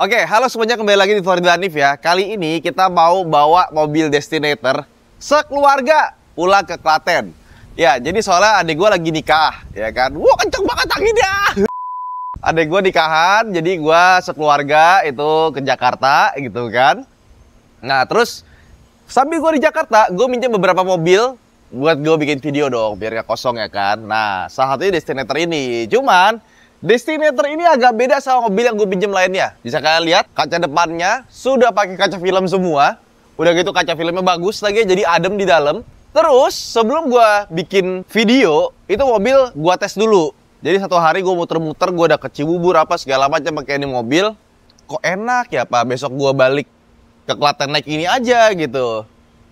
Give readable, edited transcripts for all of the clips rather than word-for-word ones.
Oke, halo semuanya, kembali lagi di Ford Hanif ya. Kali ini kita mau bawa mobil Destinator sekeluarga pulang ke Klaten. Ya, jadi soalnya adik gue lagi nikah, ya kan. Wah, kenceng banget anginnya. Adik gue nikahan, jadi gue sekeluarga itu ke Jakarta gitu kan. Nah, terus sambil gue di Jakarta, gue minjem beberapa mobil buat gue bikin video dong, biar gak kosong ya kan. Nah, salah satunya Destinator ini. Cuman Destinator ini agak beda sama mobil yang gue pinjam lainnya. Bisa kalian lihat, kaca depannya sudah pakai kaca film semua. Udah gitu kaca filmnya bagus lagi, jadi adem di dalam. Terus sebelum gue bikin video, itu mobil gue tes dulu. Jadi satu hari gue muter-muter, gue udah ke Cibubur apa segala macam pakai ini mobil. Kok enak ya Pak, besok gue balik ke Klaten naik ini aja gitu.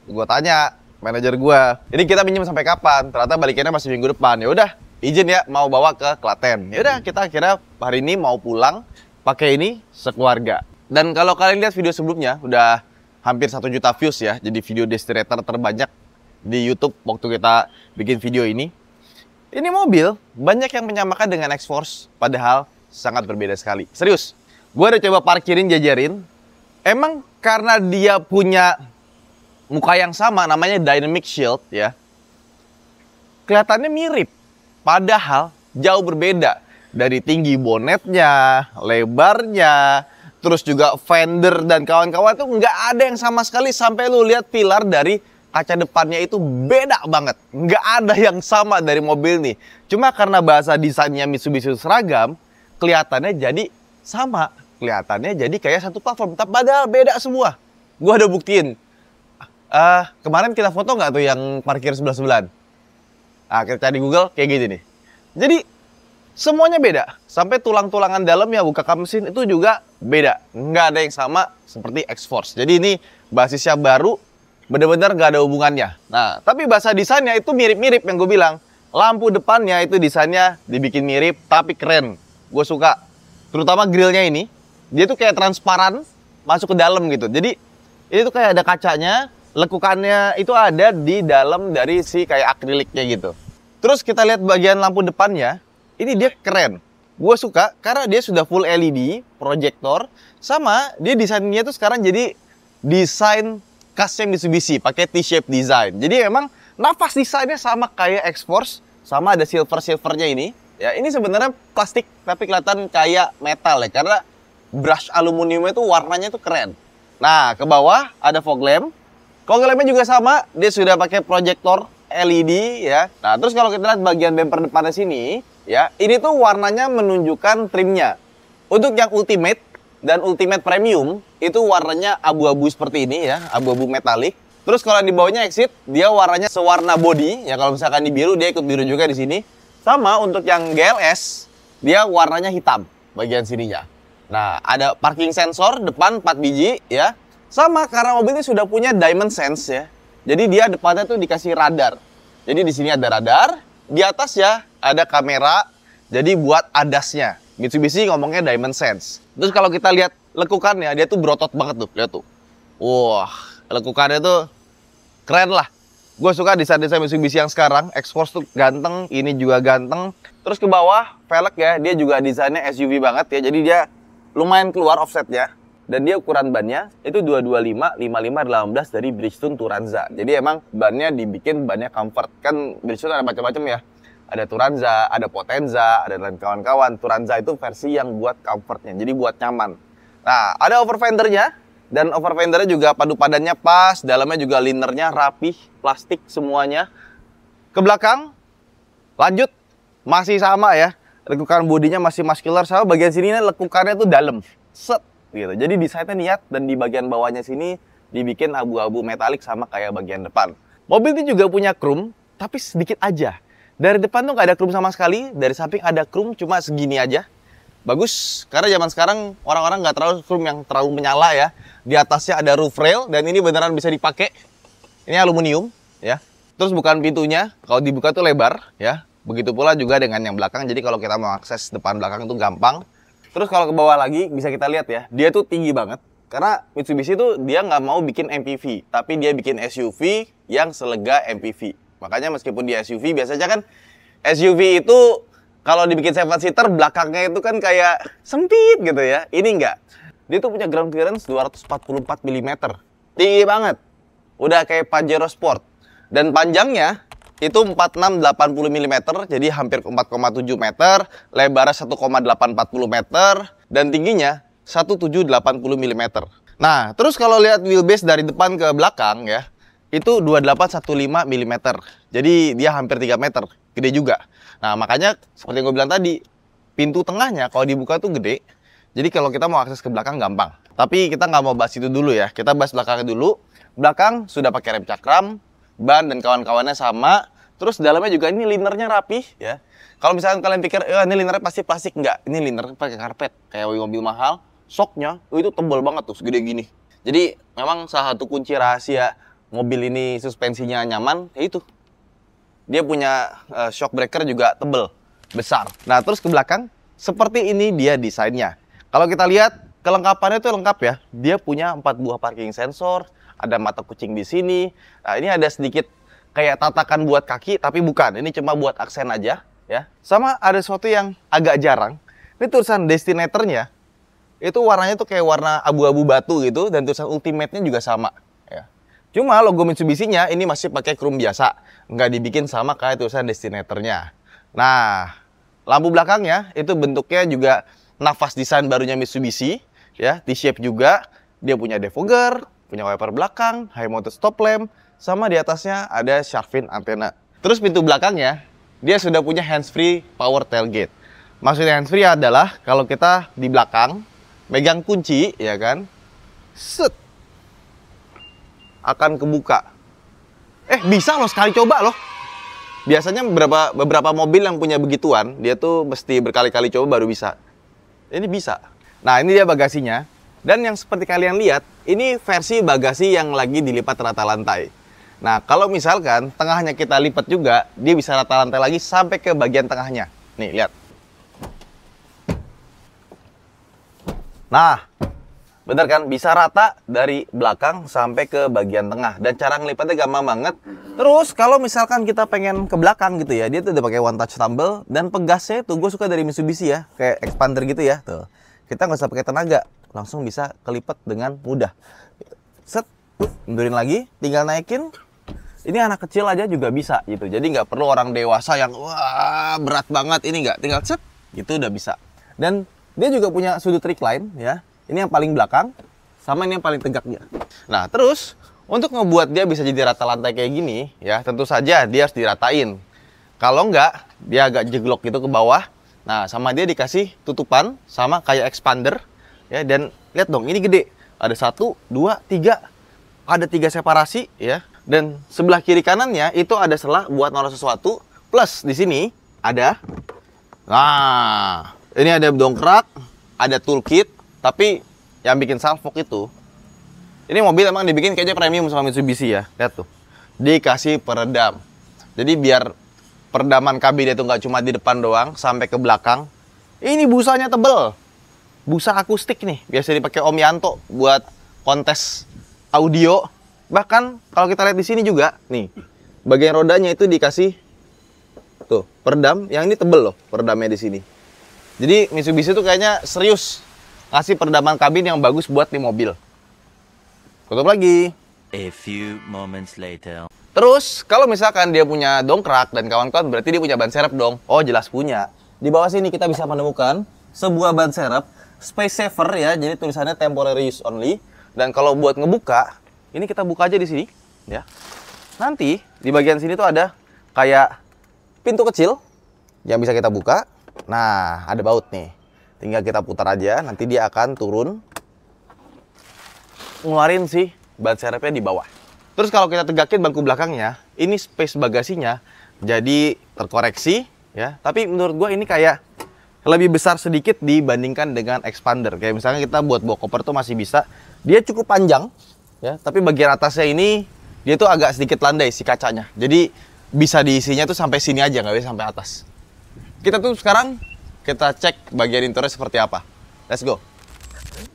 Gue tanya manajer gue, ini kita pinjam sampai kapan? Ternyata balikannya masih minggu depan. Ya udah, izin ya mau bawa ke Klaten. Ya udah, kita akhirnya hari ini mau pulang pakai ini sekeluarga. Dan kalau kalian lihat video sebelumnya udah hampir 1 juta views ya. Jadi video Destinator terbanyak di YouTube waktu kita bikin video ini. Ini mobil banyak yang menyamakan dengan X-Force, padahal sangat berbeda sekali. Serius, gue udah coba parkirin, jajarin. Emang karena dia punya muka yang sama, namanya Dynamic Shield ya, kelihatannya mirip. Padahal jauh berbeda. Dari tinggi bonetnya, lebarnya, terus juga fender dan kawan-kawan tuh nggak ada yang sama sekali. Sampai lu lihat pilar dari kaca depannya itu beda banget. Nggak ada yang sama dari mobil nih. Cuma karena bahasa desainnya Mitsubishi seragam, kelihatannya jadi sama. Kelihatannya jadi kayak satu platform, tapi padahal beda semua. Gua ada buktiin. Kemarin kita foto nggak tuh yang parkir sebelah-sebelahan? Nah, kita cari Google kayak gini nih. Jadi semuanya beda. Sampai tulang-tulangan dalam ya, buka kap mesin itu juga beda. Nggak ada yang sama seperti X-Force. Jadi ini basisnya baru, benar-benar nggak ada hubungannya. Nah, tapi bahasa desainnya itu mirip-mirip yang gue bilang. Lampu depannya itu desainnya dibikin mirip, tapi keren. Gue suka. Terutama grillnya ini. Dia tuh kayak transparan, masuk ke dalam gitu. Jadi ini tuh kayak ada kacanya. Lekukannya itu ada di dalam dari si kayak akriliknya gitu. Terus kita lihat bagian lampu depannya, ini dia keren. Gue suka karena dia sudah full LED, proyektor, sama dia desainnya tuh sekarang jadi desain khasnya Mitsubishi, pakai T-shape design. Jadi emang nafas desainnya sama kayak X-Force, sama ada silver-silvernya ini. Ya, ini sebenarnya plastik tapi kelihatan kayak metal ya, karena brush aluminiumnya itu warnanya tuh keren. Nah, ke bawah ada fog lamp. Fog lampnya juga sama, dia sudah pakai proyektor LED ya. Nah, terus kalau kita lihat bagian bumper depannya sini, ya, ini tuh warnanya menunjukkan trimnya. Untuk yang Ultimate dan Ultimate Premium, itu warnanya abu-abu seperti ini ya, abu-abu metalik. Terus kalau di bawahnya Exit, dia warnanya sewarna body, ya kalau misalkan di biru, dia ikut biru juga di sini. Sama untuk yang GLS, dia warnanya hitam bagian sininya. Nah, ada parking sensor depan 4 biji ya. Sama karena mobil ini sudah punya Diamond Sense ya. Jadi dia depannya tuh dikasih radar. Jadi di sini ada radar, di atas ya ada kamera. Jadi buat ADAS-nya. Mitsubishi ngomongnya Diamond Sense. Terus kalau kita lihat lekukannya, dia tuh berotot banget tuh, lihat tuh. Wah, lekukannya tuh keren lah. Gue suka desain-desain Mitsubishi yang sekarang. X-Force tuh ganteng, ini juga ganteng. Terus ke bawah, velg ya, dia juga desainnya SUV banget ya. Jadi dia lumayan keluar offsetnya. Dan dia ukuran bannya itu 225 55 18 dari Bridgestone Turanza. Jadi emang bannya dibikin bannya comfort. Kan Bridgestone ada macam-macam ya. Ada Turanza, ada Potenza, ada lain kawan-kawan. Turanza itu versi yang buat comfortnya, jadi buat nyaman. Nah, ada overfendernya. Dan overfendernya juga padu padannya pas. Dalamnya juga linernya rapih, plastik semuanya. Ke belakang, lanjut, masih sama ya. Lekukan bodinya masih muscular. Sama bagian sini lekukannya tuh dalam. Set. Gitu. Jadi desainnya niat, dan di bagian bawahnya sini dibikin abu-abu metalik sama kayak bagian depan. Mobil ini juga punya chrome, tapi sedikit aja. Dari depan tuh nggak ada chrome sama sekali, dari samping ada chrome cuma segini aja. Bagus, karena zaman sekarang orang-orang nggak terlalu chrome yang terlalu menyala ya. Di atasnya ada roof rail, dan ini beneran bisa dipakai. Ini aluminium ya. Terus bukan pintunya, kalau dibuka tuh lebar ya. Begitu pula juga dengan yang belakang, jadi kalau kita mau akses depan belakang itu gampang. Terus kalau ke bawah lagi bisa kita lihat ya, dia tuh tinggi banget. Karena Mitsubishi tuh dia nggak mau bikin MPV, tapi dia bikin SUV yang selega MPV. Makanya meskipun dia SUV, biasanya kan SUV itu kalau dibikin 7-seater belakangnya itu kan kayak sempit gitu ya. Ini enggak. Dia tuh punya ground clearance 244 mm. Tinggi banget. Udah kayak Pajero Sport. Dan panjangnya itu 4680 mm, jadi hampir 4,7 meter, lebarnya 1,840 meter, dan tingginya 1780 mm. Nah, terus kalau lihat wheelbase dari depan ke belakang ya, itu 2815 mm. Jadi dia hampir 3 meter, gede juga. Nah, makanya seperti yang gue bilang tadi, pintu tengahnya kalau dibuka tuh gede. Jadi kalau kita mau akses ke belakang gampang. Tapi kita nggak mau bahas itu dulu ya, kita bahas belakangnya dulu. Belakang sudah pakai rem cakram, ban dan kawan-kawannya sama. Terus dalamnya juga ini linernya rapi ya. Kalau misalkan kalian pikir, ini linernya pasti plastik, enggak. Ini liner pakai karpet kayak mobil mahal. Shocknya itu tebal banget tuh, segede gini. Jadi memang salah satu kunci rahasia mobil ini suspensinya nyaman, ya itu. Dia punya shock breaker juga tebel, besar. Nah terus ke belakang, seperti ini dia desainnya. Kalau kita lihat kelengkapannya itu lengkap ya. Dia punya 4 buah parking sensor. Ada mata kucing di sini. Nah, ini ada sedikit kayak tatakan buat kaki, tapi bukan. Ini cuma buat aksen aja, ya. Sama ada sesuatu yang agak jarang. Ini tulisan Destinator-nya. Itu warnanya tuh kayak warna abu-abu batu gitu, dan tulisan Ultimate-nya juga sama, ya. Cuma logo Mitsubishi-nya ini masih pakai chrome biasa, nggak dibikin sama kayak tulisan Destinator-nya. Nah, lampu belakangnya itu bentuknya juga nafas desain barunya Mitsubishi, ya. T-shape juga. Dia punya defogger, punya wiper belakang, high mounted stop lamp, sama di atasnya ada shark fin antena. Terus pintu belakangnya, dia sudah punya hands-free power tailgate. Maksudnya hands-free adalah kalau kita di belakang, megang kunci, ya kan, set, akan kebuka. Bisa loh, sekali coba loh. Biasanya beberapa mobil yang punya begituan, dia tuh mesti berkali-kali coba baru bisa. Ini bisa. Nah, ini dia bagasinya. Dan yang seperti kalian lihat, ini versi bagasi yang lagi dilipat rata lantai. Nah, kalau misalkan tengahnya kita lipat juga, dia bisa rata lantai lagi sampai ke bagian tengahnya. Nih, lihat. Nah, bener kan? Bisa rata dari belakang sampai ke bagian tengah. Dan cara ngelipatnya gampang banget. Terus, kalau misalkan kita pengen ke belakang gitu ya, dia tuh udah pakai one touch tumble. Dan pegasnya tuh, gue suka dari Mitsubishi ya. Kayak expander gitu ya. Tuh. Kita nggak usah pakai tenaga. Langsung bisa kelipat dengan mudah. Set, mundurin lagi, tinggal naikin. Ini anak kecil aja juga bisa gitu. Jadi nggak perlu orang dewasa yang wah berat banget. Ini nggak, tinggal set, gitu udah bisa. Dan dia juga punya sudut recline ya. Ini yang paling belakang, sama ini yang paling tegaknya. Nah terus untuk ngebuat dia bisa jadi rata lantai kayak gini ya, tentu saja dia harus diratain. Kalau nggak, dia agak jeglok gitu ke bawah. Nah sama dia dikasih tutupan sama kayak expander. Ya, dan lihat dong, ini gede. Ada 1, 2, 3. Ada 3 separasi ya. Dan sebelah kiri kanannya itu ada selah buat naruh sesuatu. Plus di sini ada. Nah, ini ada dongkrak, ada toolkit, tapi yang bikin salfok itu. Ini mobil emang dibikin kayaknya premium sama Mitsubishi ya. Lihat tuh. Dikasih peredam. Jadi biar peredaman kabin itu nggak cuma di depan doang sampai ke belakang. Ini busanya tebel. Busa akustik nih, biasa dipakai Om Yanto buat kontes audio. Bahkan kalau kita lihat di sini juga, nih, bagian rodanya itu dikasih tuh peredam. Yang ini tebel loh, peredamnya di sini. Jadi Mitsubishi tuh kayaknya serius ngasih peredaman kabin yang bagus buat di mobil. Tutup lagi. A few moments later. Terus kalau misalkan dia punya dongkrak dan kawan-kawan, berarti dia punya ban serep dong. Oh jelas punya. Di bawah sini kita bisa menemukan sebuah ban serep space saver ya, jadi tulisannya temporary use only. Dan kalau buat ngebuka, ini kita buka aja di sini, ya. Nanti di bagian sini tuh ada kayak pintu kecil yang bisa kita buka. Nah, ada baut nih. Tinggal kita putar aja, nanti dia akan turun, ngeluarin si ban serepnya di bawah. Terus kalau kita tegakin bangku belakangnya, ini space bagasinya jadi terkoreksi, ya. Tapi menurut gua ini kayak lebih besar sedikit dibandingkan dengan expander. Kayak misalnya kita buat bawa koper tuh masih bisa. Dia cukup panjang, ya. Tapi bagian atasnya ini dia tuh agak sedikit landai si kacanya. Jadi bisa diisinya tuh sampai sini aja, nggak bisa sampai atas. Kita tuh sekarang kita cek bagian interior seperti apa. Let's go.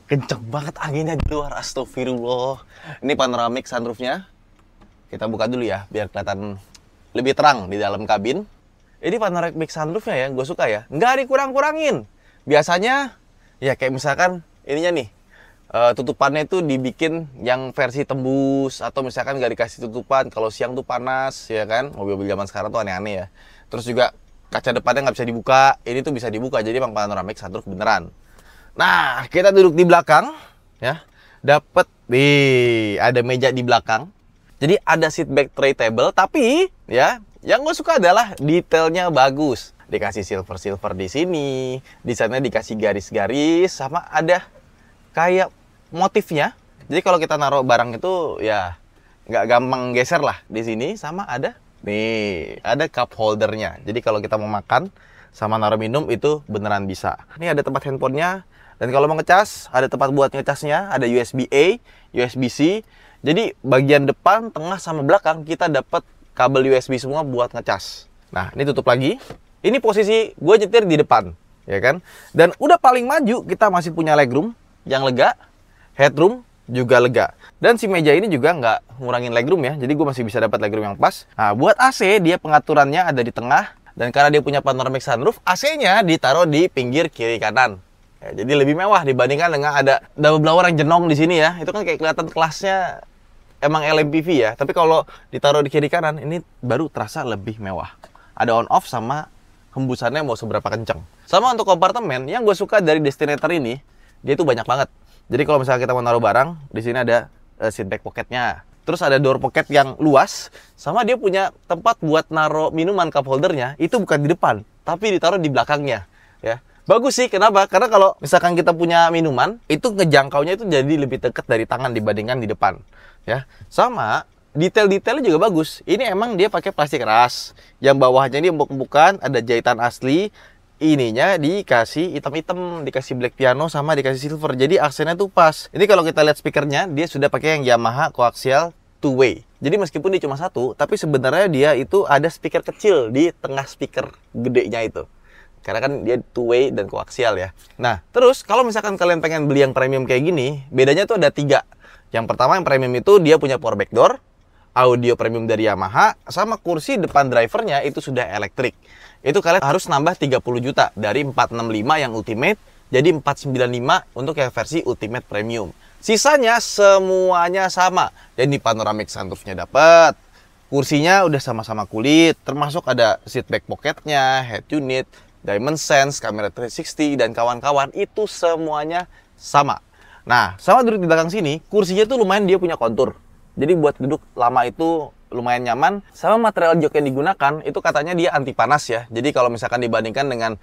Kenceng banget anginnya di luar, astagfirullah. Ini panoramic sunroofnya. Kita buka dulu ya, biar kelihatan lebih terang di dalam kabin. Ini panoramic sunroofnya ya, gue suka ya. Nggak dikurang-kurangin. Biasanya, ya kayak misalkan ininya nih. tutupannya itu dibikin yang versi tembus atau misalkan nggak dikasih tutupan kalau siang tuh panas ya kan. Mobil-mobil zaman sekarang tuh aneh-aneh ya. Terus juga kaca depannya nggak bisa dibuka, ini tuh bisa dibuka, jadi emang panoramic sunroof beneran. Nah, kita duduk di belakang ya, dapet ada meja di belakang. Jadi ada seat back tray table, tapi ya yang gue suka adalah detailnya bagus. Dikasih silver di sini, di sana dikasih garis-garis, sama ada kayak motifnya. Jadi kalau kita naruh barang itu ya nggak gampang geser lah di sini. Sama ada ada cup holdernya. Jadi kalau kita mau makan sama naruh minum itu beneran bisa. Ini ada tempat handphonenya. Dan kalau mau ngecas, ada tempat buat ngecasnya. Ada USB A, USB C. Jadi bagian depan, tengah sama belakang kita dapat kabel USB semua buat ngecas. Nah, ini tutup lagi. Ini posisi gue nyetir di depan, ya kan? Dan udah paling maju kita masih punya legroom yang lega, headroom juga lega. Dan si meja ini juga nggak ngurangin legroom ya, jadi gue masih bisa dapat legroom yang pas. Nah, buat AC dia pengaturannya ada di tengah, dan karena dia punya panoramic sunroof, AC-nya ditaruh di pinggir kiri kanan. Ya, jadi lebih mewah dibandingkan dengan ada double blower yang jenong di sini ya. Itu kan kayak kelihatan kelasnya emang LMPV ya, tapi kalau ditaruh di kiri kanan ini baru terasa lebih mewah. Ada on off sama hembusannya mau seberapa kenceng. Sama untuk kompartemen, yang gue suka dari Destinator ini, dia tuh banyak banget. Jadi kalau misalnya kita mau naruh barang, di sini ada seat back pocketnya. Terus ada door pocket yang luas, sama dia punya tempat buat naruh minuman cup holdernya, itu bukan di depan, tapi ditaruh di belakangnya. Ya, bagus sih. Kenapa? Karena kalau misalkan kita punya minuman, itu ngejangkaunya itu jadi lebih dekat dari tangan dibandingkan di depan. Ya, sama detail-detailnya juga bagus. Ini emang dia pakai plastik keras, yang bawahnya ini empuk-empukan, ada jahitan asli. Ininya dikasih hitam-hitam, dikasih black piano sama dikasih silver. Jadi aksennya tuh pas. Ini kalau kita lihat speakernya, dia sudah pakai yang Yamaha coaxial two-way. Jadi meskipun dia cuma satu, tapi sebenarnya dia itu ada speaker kecil di tengah speaker gedenya itu. Karena kan dia two-way dan coaxial ya. Nah, terus kalau misalkan kalian pengen beli yang premium kayak gini, bedanya tuh ada 3. Yang pertama yang premium itu dia punya power back door, audio premium dari Yamaha, sama kursi depan drivernya itu sudah elektrik. Itu kalian harus nambah 30 juta dari 465 yang ultimate jadi 495 untuk yang versi ultimate premium. Sisanya semuanya sama. Jadi panoramic sunroofnya dapat, kursinya udah sama-sama kulit, termasuk ada seat back pocketnya, head unit, diamond sense, kamera 360 dan kawan-kawan itu semuanya sama. Nah, sama duduk di belakang sini, kursinya tuh lumayan dia punya kontur. Jadi buat duduk lama itu lumayan nyaman. Sama material jok yang digunakan itu katanya dia anti panas ya. Jadi kalau misalkan dibandingkan dengan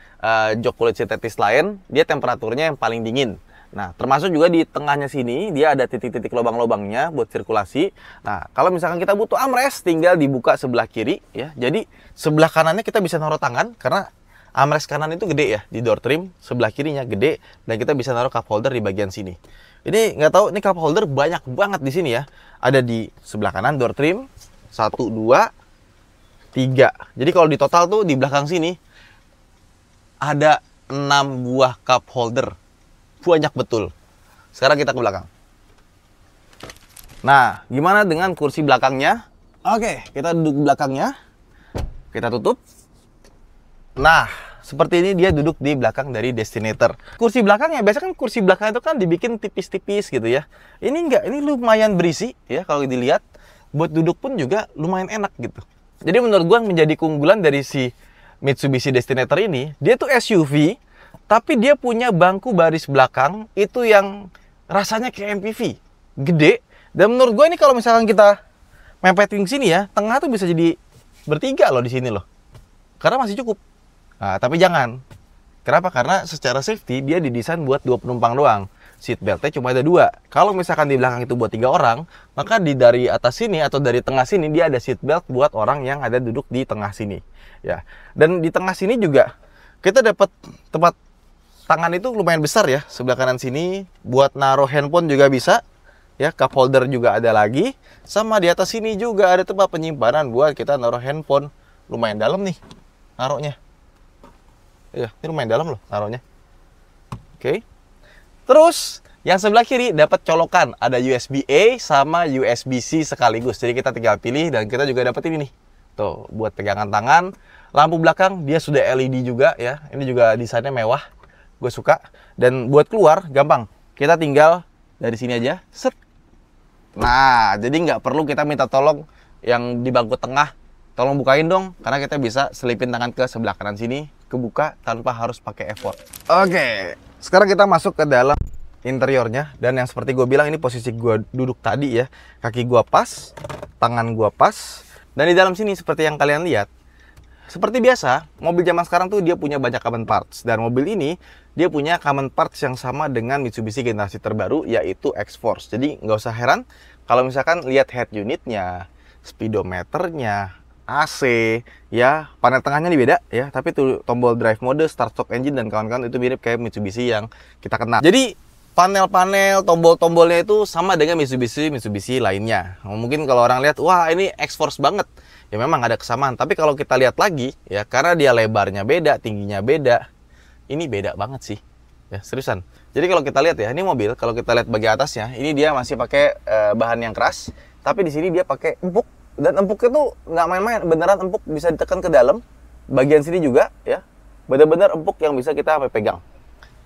jok kulit sintetis lain, dia temperaturnya yang paling dingin. Nah, termasuk juga di tengahnya sini dia ada titik-titik lubang-lubangnya buat sirkulasi. Nah, kalau misalkan kita butuh armrest, tinggal dibuka sebelah kiri ya. Jadi sebelah kanannya kita bisa naruh tangan karena armrest kanan itu gede ya di door trim, sebelah kirinya gede dan kita bisa naruh cup holder di bagian sini. Ini nggak tahu, ini cup holder banyak banget di sini ya. Ada di sebelah kanan door trim, 1, 2, 3. Jadi kalau di total tuh di belakang sini ada 6 buah cup holder. Banyak betul. Sekarang kita ke belakang. Nah, gimana dengan kursi belakangnya? Oke, kita duduk di belakangnya. Kita tutup. Nah, seperti ini dia duduk di belakang dari Destinator. Kursi belakangnya, biasanya kan kursi belakang itu kan dibikin tipis-tipis gitu ya. Ini enggak, ini lumayan berisi ya kalau dilihat. Buat duduk pun juga lumayan enak gitu. Jadi menurut gua menjadi keunggulan dari si Mitsubishi Destinator ini, dia tuh SUV, tapi dia punya bangku baris belakang itu yang rasanya kayak MPV, gede. Dan menurut gue ini kalau misalkan kita mepetin sini ya, tengah tuh bisa jadi bertiga loh di sini loh. Karena masih cukup. Nah, tapi jangan. Kenapa? Karena secara safety dia didesain buat 2 penumpang doang. Seat beltnya cuma ada 2. Kalau misalkan di belakang itu buat 3 orang, maka dari atas sini atau dari tengah sini dia ada seat belt buat orang yang ada duduk di tengah sini. Ya. Dan di tengah sini juga kita dapat tempat tangan itu lumayan besar ya. Sebelah kanan sini buat naruh handphone juga bisa. Ya, cup holder juga ada lagi. Sama di atas sini juga ada tempat penyimpanan buat kita naruh handphone. Lumayan dalam nih naruhnya. Ya, ini lumayan dalam loh naruhnya. Oke. Terus yang sebelah kiri dapat colokan, ada USB A sama USB C sekaligus. Jadi kita tinggal pilih dan kita juga dapat ini nih. Tuh, buat pegangan tangan. Lampu belakang dia sudah LED juga ya. Ini juga desainnya mewah. Gue suka. Dan buat keluar gampang. Kita tinggal dari sini aja, set. Nah, jadi nggak perlu kita minta tolong yang di bangku tengah, tolong bukain dong, karena kita bisa selipin tangan ke sebelah kanan sini, kebuka tanpa harus pakai effort. Oke, sekarang kita masuk ke dalam interiornya, dan yang seperti gue bilang ini posisi gue duduk tadi ya, kaki gue pas, tangan gue pas, dan di dalam sini seperti yang kalian lihat, seperti biasa, mobil zaman sekarang tuh dia punya banyak common parts. Dan mobil ini, dia punya common parts yang sama dengan Mitsubishi generasi terbaru, yaitu X-Force. Jadi nggak usah heran kalau misalkan lihat head unitnya, speedometernya, AC, ya panel tengahnya ini beda ya. Tapi tuh tombol drive mode, start stop engine, dan kawan-kawan itu mirip kayak Mitsubishi yang kita kenal. Jadi panel-panel, tombol-tombolnya itu sama dengan Mitsubishi lainnya. Mungkin kalau orang lihat, wah ini X-Force banget. Ya memang ada kesamaan, tapi kalau kita lihat lagi ya, karena dia lebarnya beda, tingginya beda, ini beda banget sih. Ya, seriusan. Jadi kalau kita lihat ya, ini mobil kalau kita lihat bagian atasnya, ini dia masih pakai bahan yang keras, tapi di sini dia pakai empuk, dan empuknya tuh nggak main-main, beneran empuk, bisa ditekan ke dalam. Bagian sini juga ya, bener-bener empuk yang bisa kita sampai pegang.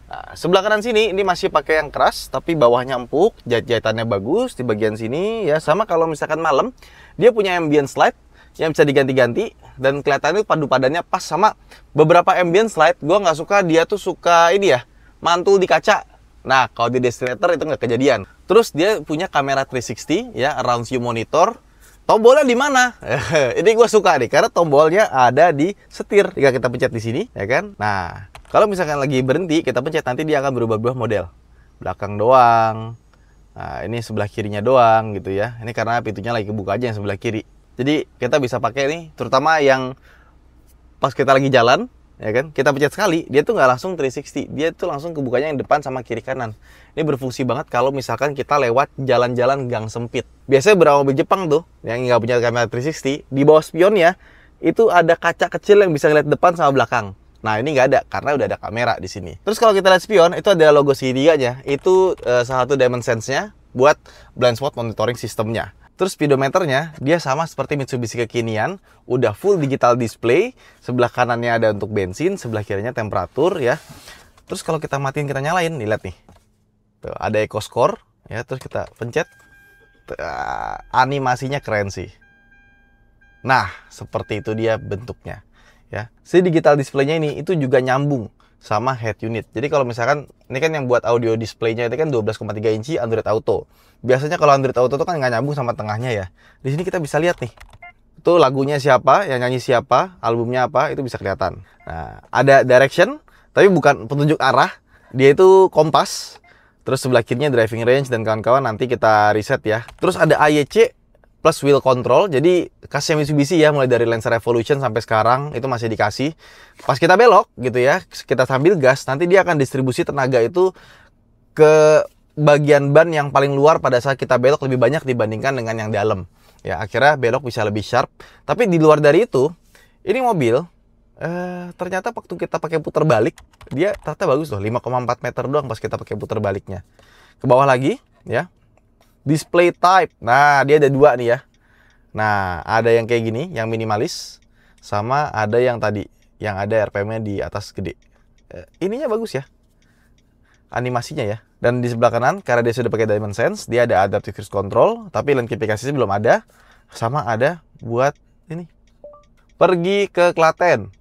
Nah, sebelah kanan sini ini masih pakai yang keras, tapi bawahnya empuk, jahit-jahitannya bagus di bagian sini ya. Sama kalau misalkan malam, dia punya ambient slide yang bisa diganti-ganti, dan kelihatannya padu padannya pas sama beberapa ambient slide. Gue nggak suka, dia tuh suka ini ya, mantul di kaca. Nah, kalau di Destinator itu nggak kejadian. Terus dia punya kamera 360 ya, around view monitor. Tombolnya di mana? Ini gue suka nih, karena tombolnya ada di setir. Jika kita pencet di sini, ya kan? Nah, kalau misalkan lagi berhenti, kita pencet, nanti dia akan berubah-ubah model. Belakang doang. Nah, ini sebelah kirinya doang gitu ya. Ini karena pintunya lagi kebuka aja yang sebelah kiri. Jadi kita bisa pakai nih, terutama yang pas kita lagi jalan, ya kan? Kita pencet sekali, dia tuh nggak langsung 360, dia tuh langsung kebukanya yang depan sama kiri kanan. Ini berfungsi banget kalau misalkan kita lewat jalan-jalan gang sempit. Biasanya beberapa mobil Jepang tuh, yang nggak punya kamera 360, di bawah spionnya itu ada kaca kecil yang bisa ngeliat depan sama belakang. Nah ini nggak ada, karena udah ada kamera di sini. Terus kalau kita lihat spion, itu ada logo segitiga-nya. Itu salah satu dimensions-nya buat blind spot monitoring sistemnya. Terus speedometernya, dia sama seperti Mitsubishi kekinian, udah full digital display, sebelah kanannya ada untuk bensin, sebelah kirinya temperatur ya. Terus kalau kita matiin, kita nyalain, nih lihat nih. Tuh, ada eco score ya, terus kita pencet. Animasinya keren sih. Nah, seperti itu dia bentuknya ya. Si digital displaynya ini itu juga nyambung sama head unit. Jadi kalau misalkan ini kan yang buat audio displaynya itu kan 12,3 inci Android Auto. Biasanya kalau Android Auto itu kan nggak nyambung sama tengahnya ya. Di sini kita bisa lihat nih. Itu lagunya siapa, yang nyanyi siapa, albumnya apa, itu bisa kelihatan. Nah, ada direction, tapi bukan petunjuk arah. Dia itu kompas. Terus sebelah kirinya driving range dan kawan-kawan, nanti kita reset ya. Terus ada AYC plus wheel control. Jadi khasnya Mitsubishi ya, mulai dari Lancer Evolution sampai sekarang itu masih dikasih. Pas kita belok gitu ya, kita sambil gas, nanti dia akan distribusi tenaga itu ke bagian ban yang paling luar pada saat kita belok lebih banyak dibandingkan dengan yang dalam. Ya akhirnya belok bisa lebih sharp. Tapi di luar dari itu, ini mobil ternyata waktu kita pakai putar balik, dia ternyata bagus loh, 5,4 meter doang pas kita pakai putar baliknya. Ke bawah lagi ya. Display type, nah dia ada dua nih ya. Nah ada yang kayak gini, yang minimalis, sama ada yang tadi, yang ada RPM-nya di atas gede. Ininya bagus ya, animasinya ya. Dan di sebelah kanan, karena dia sudah pakai DimenSense, dia ada adaptive cruise control, tapi lane keep assist belum ada. Sama ada buat ini, pergi ke Klaten.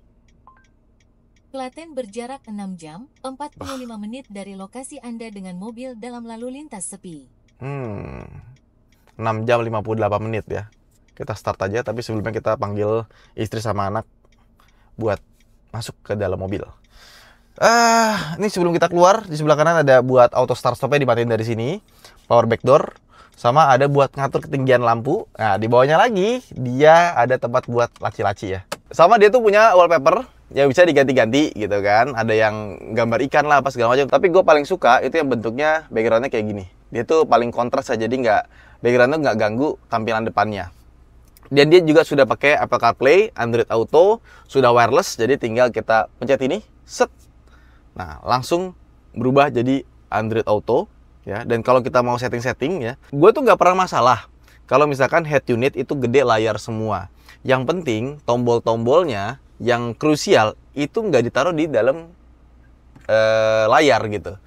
Klaten berjarak 6 jam, 45 menit dari lokasi Anda dengan mobil dalam lalu lintas sepi. 6 jam 58 menit ya. Kita start aja, tapi sebelumnya kita panggil istri sama anak buat masuk ke dalam mobil. Ini sebelum kita keluar, di sebelah kanan ada buat auto start stopnya dimatiin dari sini, power back door, sama ada buat ngatur ketinggian lampu. Nah, di bawahnya lagi dia ada tempat buat laci-laci ya. Sama dia tuh punya wallpaper yang bisa diganti-ganti gitu kan. Ada yang gambar ikan lah, apa segala macam. Tapi gue paling suka itu yang bentuknya backgroundnya kayak gini. Dia tuh paling kontras aja, jadi backgroundnya nggak ganggu tampilan depannya. Dan dia juga sudah pakai Apple CarPlay, Android Auto, sudah wireless, jadi tinggal kita pencet ini, set. Nah, langsung berubah jadi Android Auto ya. Dan kalau kita mau setting-setting ya, gue tuh nggak pernah masalah kalau misalkan head unit itu gede layar semua. Yang penting tombol-tombolnya yang krusial itu nggak ditaruh di dalam layar gitu.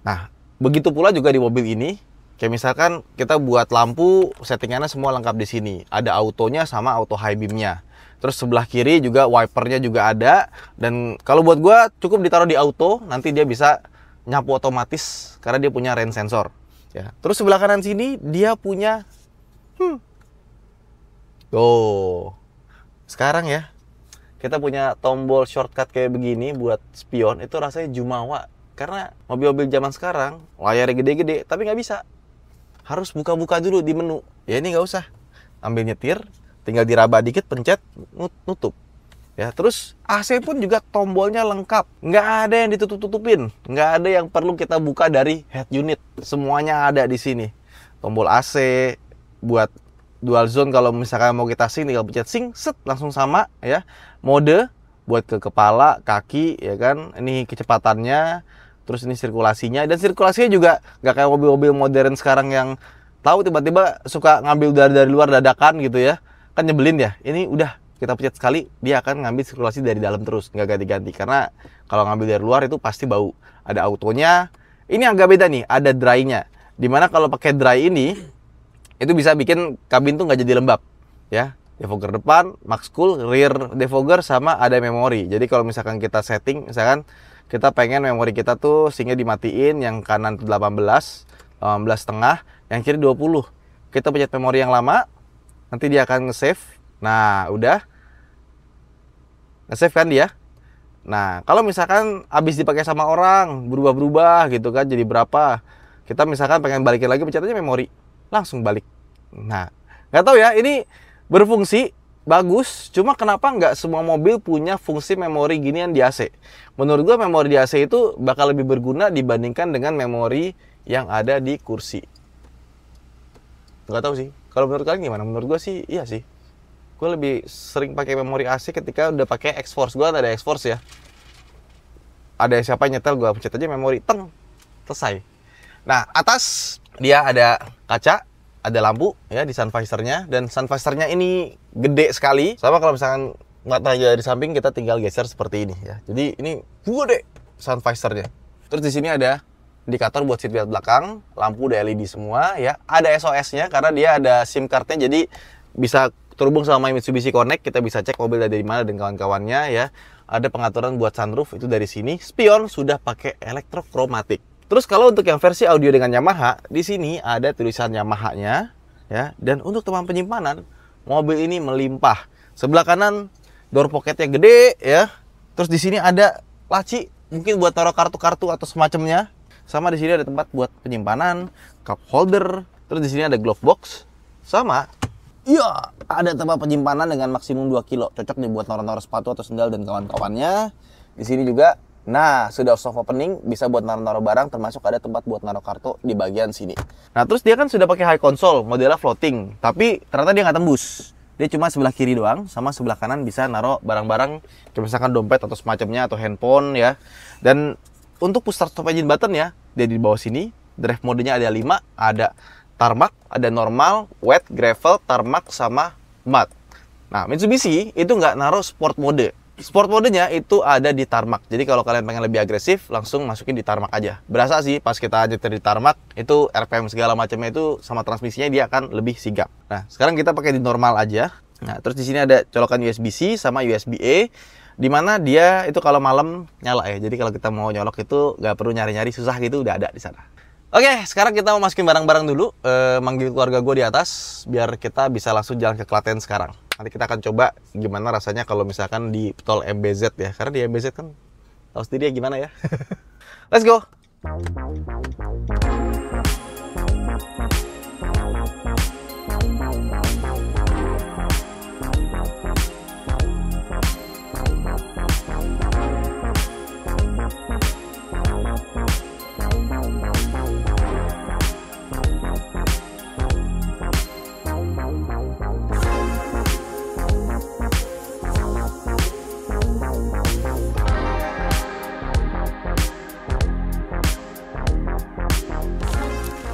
Nah, Begitu pula juga di mobil ini. Kayak misalkan kita buat lampu, settingannya semua lengkap di sini. Ada autonya sama auto high beamnya. Terus sebelah kiri juga wipernya juga ada. Dan kalau buat gua cukup ditaruh di auto, nanti dia bisa nyapu otomatis karena dia punya rain sensor. Ya. Terus sebelah kanan sini dia punya sekarang ya kita punya tombol shortcut kayak begini buat spion, itu rasanya jumawa. Karena mobil-mobil zaman sekarang layarnya gede-gede tapi nggak bisa. Harus buka-buka dulu di menu. Ya ini nggak usah. Ambil nyetir, tinggal diraba dikit, pencet, nutup. Ya, terus AC pun juga tombolnya lengkap. Nggak ada yang ditutup-tutupin. Nggak ada yang perlu kita buka dari head unit. Semuanya ada di sini. Tombol AC buat dual zone, kalau misalkan mau kita sync tinggal pencet sync, set langsung sama ya. Mode buat ke kepala, kaki ya kan. Ini kecepatannya. Terus ini sirkulasinya, dan sirkulasinya juga nggak kayak mobil-mobil modern sekarang yang tahu tiba-tiba suka ngambil dari luar dadakan gitu ya, kan nyebelin ya. Ini udah kita pencet sekali dia akan ngambil sirkulasi dari dalam terus, nggak ganti-ganti, karena kalau ngambil dari luar itu pasti bau. Ada autonya. Ini agak beda nih, ada dry-nya, dimana kalau pakai dry ini itu bisa bikin kabin tuh nggak jadi lembab ya. Defogger depan, max cool, rear defogger, sama ada memori. Jadi kalau misalkan kita setting, misalkan kita pengen memori kita tuh sinnya dimatiin, yang kanan tuh 18 setengah, yang kiri 20. Kita pencet memori yang lama, nanti dia akan nge-save. Nah, udah nge-save kan dia. Nah, kalau misalkan habis dipakai sama orang, berubah-berubah gitu kan, jadi berapa, kita misalkan pengen balikin lagi, pencet aja memori, langsung balik. Nah, nggak tahu ya, ini berfungsi bagus, cuma kenapa nggak semua mobil punya fungsi memori ginian di AC? Menurut gua memori di AC itu bakal lebih berguna dibandingkan dengan memori yang ada di kursi. Nggak tahu sih. Kalau menurut kalian gimana? Menurut gua sih iya sih. Gua lebih sering pakai memori AC ketika udah pakai X-Force. Gua ada X-Force ya. Ada siapa nyetel, gua pencet aja memori, teng, selesai. Nah, atas dia ada kaca, ada lampu ya di sun visor-nya, dan sun visor-nya ini gede sekali. Sama kalau misalkan matanya di samping, kita tinggal geser seperti ini ya. Jadi ini gede sun visor-nya. Terus di sini ada indikator buat seatbelt belakang, lampu udah LED semua ya. Ada SOS-nya karena dia ada SIM card-nya, jadi bisa terhubung sama Mitsubishi Connect. Kita bisa cek mobil dari mana dan kawan-kawannya ya. Ada pengaturan buat sunroof itu dari sini. Spion sudah pakai elektrokromatik. Terus kalau untuk yang versi audio dengan Yamaha, di sini ada tulisan Yamaha-nya ya. Dan untuk teman penyimpanan, mobil ini melimpah. Sebelah kanan door pocket-nya gede ya. Terus di sini ada laci, mungkin buat taruh kartu-kartu atau semacamnya. Sama di sini ada tempat buat penyimpanan, cup holder. Terus di sini ada glove box. Sama iya, ada tempat penyimpanan dengan maksimum 2 kilo. Cocok nih buat naruh-naruh sepatu atau sendal dan kawan-kawannya. Di sini juga, nah, sudah soft opening, bisa buat naruh-naruh barang, termasuk ada tempat buat naruh kartu di bagian sini. Nah, terus dia kan sudah pakai high console, modelnya floating, tapi ternyata dia nggak tembus. Dia cuma sebelah kiri doang, sama sebelah kanan bisa naruh barang-barang, kayak misalkan dompet atau semacamnya, atau handphone ya. Dan untuk push start stop engine button ya, dia di bawah sini. Drive modenya ada 5, ada tarmac, ada normal, wet, gravel, tarmac, sama mud. Nah, Mitsubishi itu nggak naruh sport mode. Sport modenya itu ada di tarmac. Jadi kalau kalian pengen lebih agresif, langsung masukin di tarmac aja. Berasa sih pas kita nyetir di tarmac, itu RPM segala macamnya itu sama transmisinya dia akan lebih sigap. Nah, sekarang kita pakai di normal aja. Nah, terus di sini ada colokan USB-C sama USB-A, dimana dia itu kalau malam nyala ya. Jadi kalau kita mau nyolok itu nggak perlu nyari-nyari susah gitu, udah ada di sana. Oke, sekarang kita mau masukin barang-barang dulu, manggil keluarga gue di atas, biar kita bisa langsung jalan ke Klaten sekarang. Nanti kita akan coba gimana rasanya kalau misalkan di tol MBZ ya, karena di MBZ kan tahu sendiri ya gimana ya. Let's go!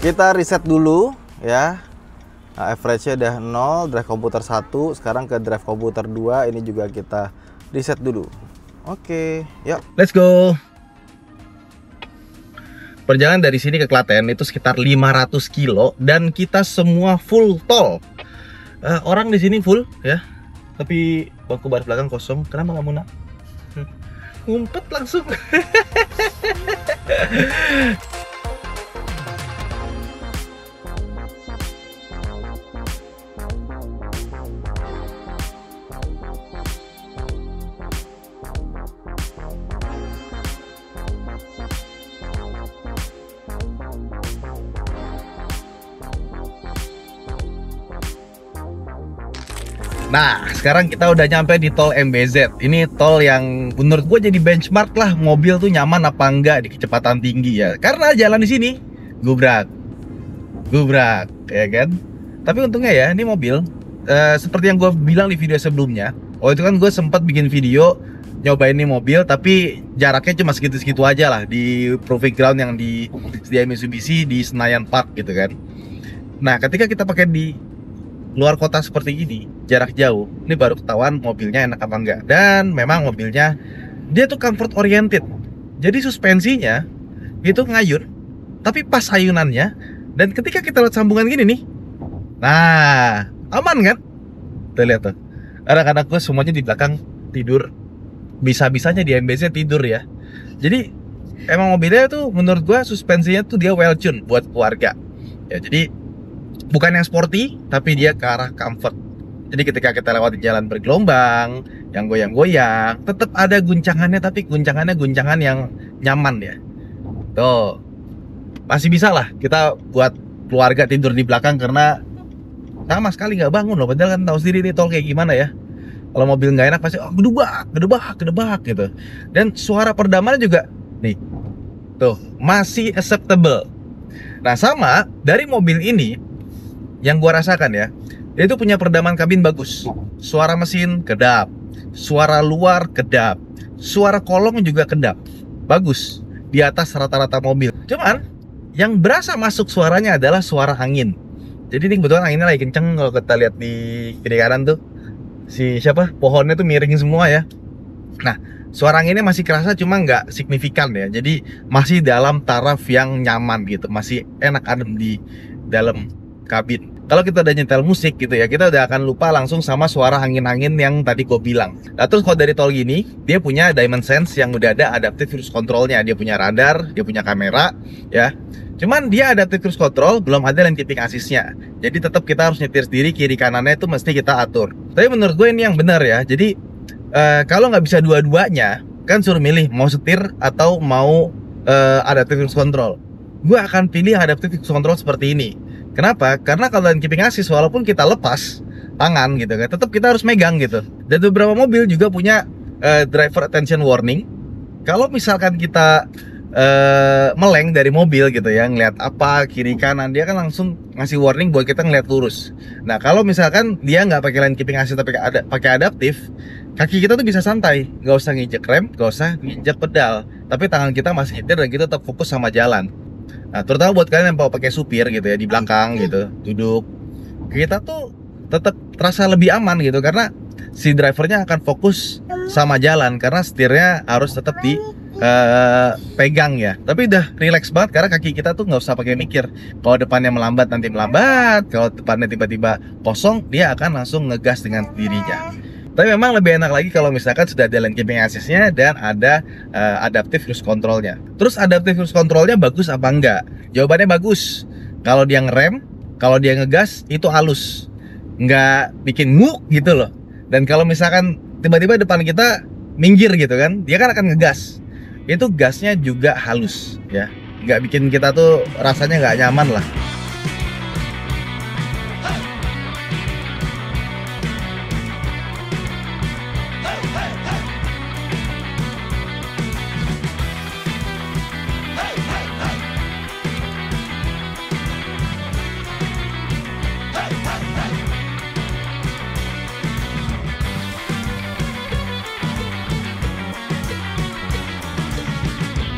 Kita reset dulu ya. Nah, average-nya udah 0, drive komputer 1, sekarang ke drive komputer 2, ini juga kita reset dulu. Oke, yuk. Let's go. Perjalanan dari sini ke Klaten itu sekitar 500 kilo dan kita semua full tol. Orang di sini full ya, tapi bangku baris belakang kosong. Kenapa kamu nak? Ngumpet langsung. Nah, sekarang kita udah nyampe di tol MBZ. Ini tol yang menurut gue jadi benchmark lah, mobil tuh nyaman apa enggak di kecepatan tinggi ya. Karena jalan di sini gubrak, ya kan? Tapi untungnya ya, ini mobil seperti yang gue bilang di video sebelumnya. Oh itu kan gue sempat bikin video nyobain ini mobil, tapi jaraknya cuma segitu-segitu aja lah di proving ground yang di Mitsubishi di Senayan Park gitu kan. Nah, ketika kita pakai di luar kota seperti ini, jarak jauh, ini baru ketahuan mobilnya enak apa enggak. Dan memang mobilnya dia tuh comfort oriented. Jadi suspensinya itu ngayun, tapi pas ayunannya. Dan ketika kita lihat sambungan gini nih, nah aman kan? Tuh lihat tuh, anak-anak gue semuanya di belakang tidur. Bisa-bisanya di MBZ tidur ya. Jadi emang mobilnya tuh menurut gue suspensinya tuh dia well tune buat keluarga. Ya jadi bukan yang sporty, tapi dia ke arah comfort. Jadi ketika kita lewati jalan bergelombang, yang goyang-goyang, tetap ada guncangannya, tapi guncangannya guncangan yang nyaman ya. Tuh, masih bisa lah kita buat keluarga tidur di belakang karena sama sekali nggak bangun loh. Padahal kan tahu sendiri nih tol kayak gimana ya. Kalau mobil nggak enak pasti gedebak gitu. Dan suara peredamannya juga nih, tuh masih acceptable. Nah sama dari mobil ini yang gua rasakan ya, dia itu punya peredaman kabin bagus. Suara mesin kedap, suara luar kedap, suara kolong juga kedap. Bagus, di atas rata-rata mobil. Cuman yang berasa masuk suaranya adalah suara angin. Jadi ini kebetulan anginnya lagi kenceng. Kalau kita lihat di kiri kanan tuh, pohonnya tuh miring semua ya. Nah, suara anginnya masih kerasa, cuma nggak signifikan ya. Jadi masih dalam taraf yang nyaman gitu, masih enak adem di dalam kabin. Kalau kita udah nyetel musik gitu ya, kita udah akan lupa langsung sama suara angin-angin yang tadi gue bilang. Nah terus kalau dari tol gini, dia punya Dimensense yang udah ada adaptive cruise controlnya. Dia punya radar, dia punya kamera ya. Cuman dia adaptive cruise control, belum ada lane keeping assist-nya. Jadi tetap kita harus nyetir sendiri, kiri kanannya itu mesti kita atur. Tapi menurut gue ini yang benar ya. Jadi kalau nggak bisa dua-duanya, kan suruh milih mau setir atau mau adaptive cruise control. Gue akan pilih adaptive cruise control seperti ini. Kenapa? Karena kalau lane keeping assist, walaupun kita lepas tangan gitu kan, tetap kita harus megang gitu. Dan beberapa mobil juga punya driver attention warning. Kalau misalkan kita meleng dari mobil gitu ya, ngeliat apa kiri kanan, dia kan langsung ngasih warning buat kita ngeliat lurus. Nah kalau misalkan dia nggak pakai lane keeping assist tapi pakai adaptif, kaki kita tuh bisa santai, nggak usah nginjek rem, nggak usah nginjek pedal, tapi tangan kita masih nyetir dan kita tetap fokus sama jalan. Nah terutama buat kalian yang mau pakai supir gitu ya, di belakang gitu duduk, kita tuh tetap terasa lebih aman gitu karena si drivernya akan fokus sama jalan, karena setirnya harus tetap di pegang ya. Tapi udah relax banget karena kaki kita tuh nggak usah pakai mikir. Kalau depannya melambat nanti melambat, kalau depannya tiba-tiba kosong dia akan langsung ngegas dengan dirinya. Tapi memang lebih enak lagi kalau misalkan sudah ada lane keeping assist-nya dan ada adaptive cruise control-nya. Terus adaptive cruise control-nya bagus apa enggak? Jawabannya bagus. Kalau dia ngerem, kalau dia ngegas itu halus, nggak bikin nguk gitu loh. Dan kalau misalkan tiba-tiba depan kita minggir gitu kan, dia kan akan ngegas. Itu gasnya juga halus ya, nggak bikin kita tuh rasanya nggak nyaman lah.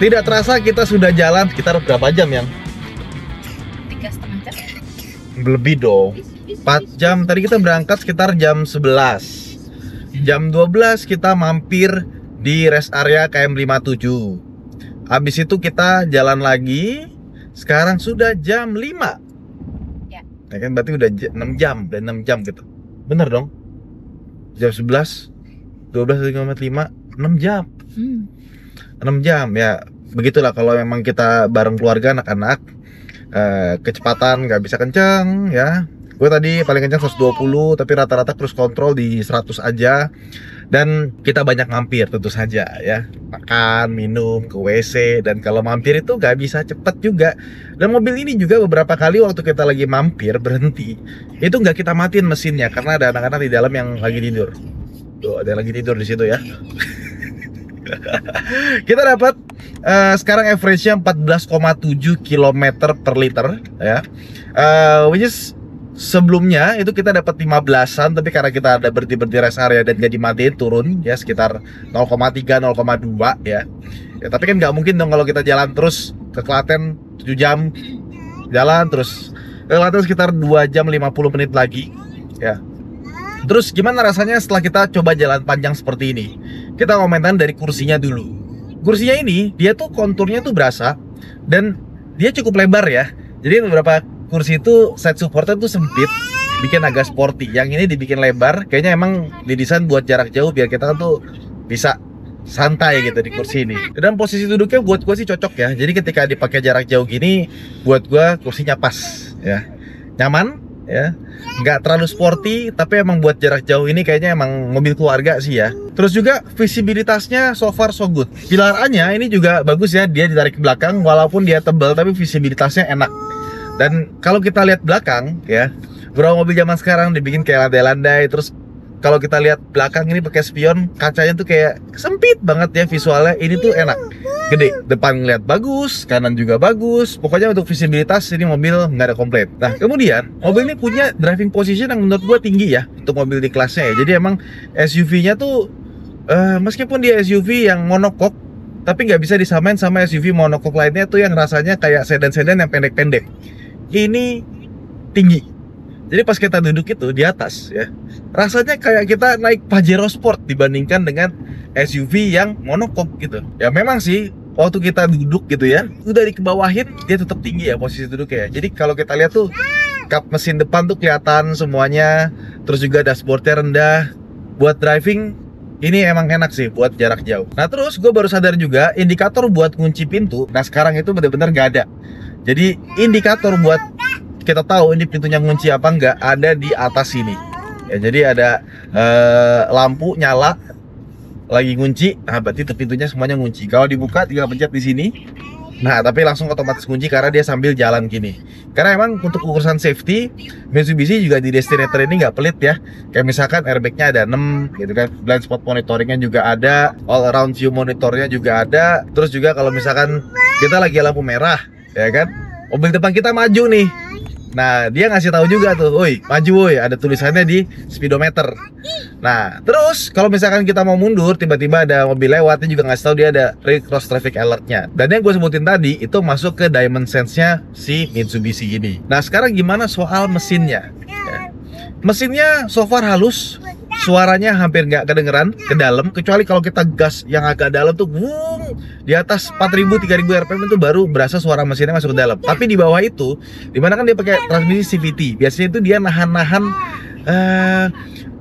Tidak terasa kita sudah jalan sekitar berapa jam yang? 3,5 jam. Lebih dong. 4 jam. Tadi kita berangkat sekitar jam 11. Jam 12 kita mampir di rest area KM57. Habis itu kita jalan lagi. Sekarang sudah jam 5. Ya. Ya kan berarti udah 6 jam, dan 6 jam gitu. Bener dong? Jam 11, 12,5, 6 jam. 6 jam ya. Begitulah kalau memang kita bareng keluarga anak-anak, kecepatan nggak bisa kenceng ya. Gue tadi paling kenceng 120, tapi rata-rata cruise control di 100 aja. Dan kita banyak mampir tentu saja ya, makan, minum, ke WC. Dan kalau mampir itu nggak bisa cepet juga. Dan mobil ini juga beberapa kali waktu kita lagi mampir berhenti, itu nggak kita matiin mesinnya karena ada anak-anak di dalam yang lagi tidur. Tuh, ada yang lagi tidur di situ ya. Kita dapat sekarang average-nya 14,7 km per liter ya. Which is sebelumnya itu kita dapat 15-an, tapi karena kita ada berhenti rest area dan gak dimatiin, turun ya sekitar 0,3 0,2 ya. Ya tapi kan nggak mungkin dong kalau kita jalan terus ke Klaten 7 jam jalan terus ke Klaten sekitar 2 jam 50 menit lagi ya. Terus gimana rasanya setelah kita coba jalan panjang seperti ini? Kita komentar dari kursinya dulu. Kursinya ini dia tuh konturnya tuh berasa dan dia cukup lebar ya. Jadi beberapa kursi itu side supportnya tuh sempit, bikin agak sporty. Yang ini dibikin lebar, kayaknya emang didesain buat jarak jauh biar kita tuh bisa santai gitu di kursi ini. Dan posisi duduknya buat gue sih cocok ya. Jadi ketika dipakai jarak jauh gini, buat gue kursinya pas ya, nyaman ya, nggak terlalu sporty, tapi emang buat jarak jauh ini kayaknya emang mobil keluarga sih ya. Terus juga visibilitasnya so far so good. Pilarannya ini juga bagus ya, dia ditarik ke belakang walaupun dia tebal tapi visibilitasnya enak. Dan kalau kita lihat belakang ya, beberapa mobil zaman sekarang dibikin kayak landai-landai. Terus kalau kita lihat belakang ini pakai spion, kacanya tuh kayak sempit banget ya visualnya. Ini tuh enak, gede, depan ngeliat bagus, kanan juga bagus. Pokoknya untuk visibilitas ini mobil nggak ada komplain. Nah kemudian mobil ini punya driving position yang menurut gua tinggi ya untuk mobil di kelasnya ya. Jadi emang SUV-nya tuh meskipun dia SUV yang monocoque, tapi nggak bisa disamain sama SUV monocoque lainnya tuh yang rasanya kayak sedan-sedan yang pendek-pendek. Ini tinggi. Jadi pas kita duduk itu di atas ya, rasanya kayak kita naik Pajero Sport dibandingkan dengan SUV yang monocoque gitu. Ya memang sih waktu kita duduk gitu ya, udah dikebawahin dia tetap tinggi ya posisi duduknya. Jadi kalau kita lihat tuh kap mesin depan tuh kelihatan semuanya. Terus juga dashboardnya rendah. Buat driving ini emang enak sih buat jarak jauh. Nah terus gue baru sadar juga indikator buat kunci pintu, nah sekarang itu benar-benar gak ada. Jadi indikator buat kita tahu ini pintunya ngunci apa nggak ada di atas sini. Ya jadi ada lampu nyala lagi ngunci, nah berarti itu pintunya semuanya ngunci. Kalau dibuka tinggal pencet di sini. Nah tapi langsung otomatis kunci karena dia sambil jalan gini. Karena emang untuk urusan safety, Mitsubishi juga di Destinator ini nggak pelit ya. Kayak misalkan airbagnya ada 6 gitu kan, blind spot monitoringnya juga ada, all around view monitornya juga ada. Terus juga kalau misalkan kita lagi lampu merah ya kan, mobil depan kita maju nih, nah dia ngasih tahu juga tuh, woi maju woi, ada tulisannya di speedometer. Nah terus kalau misalkan kita mau mundur, tiba-tiba ada mobil lewat, dia juga ngasih tahu dia ada cross traffic alertnya. Dan yang gue sebutin tadi itu masuk ke Diamond Sense-nya si Mitsubishi ini. Nah sekarang gimana soal mesinnya ya. Mesinnya so far halus, suaranya hampir nggak kedengeran ke dalam, kecuali kalau kita gas yang agak dalam tuh di atas 4000 3000 rpm itu baru berasa suara mesinnya masuk ke dalam. Tapi di bawah itu, dimana kan dia pakai transmisi CVT, biasanya itu dia nahan-nahan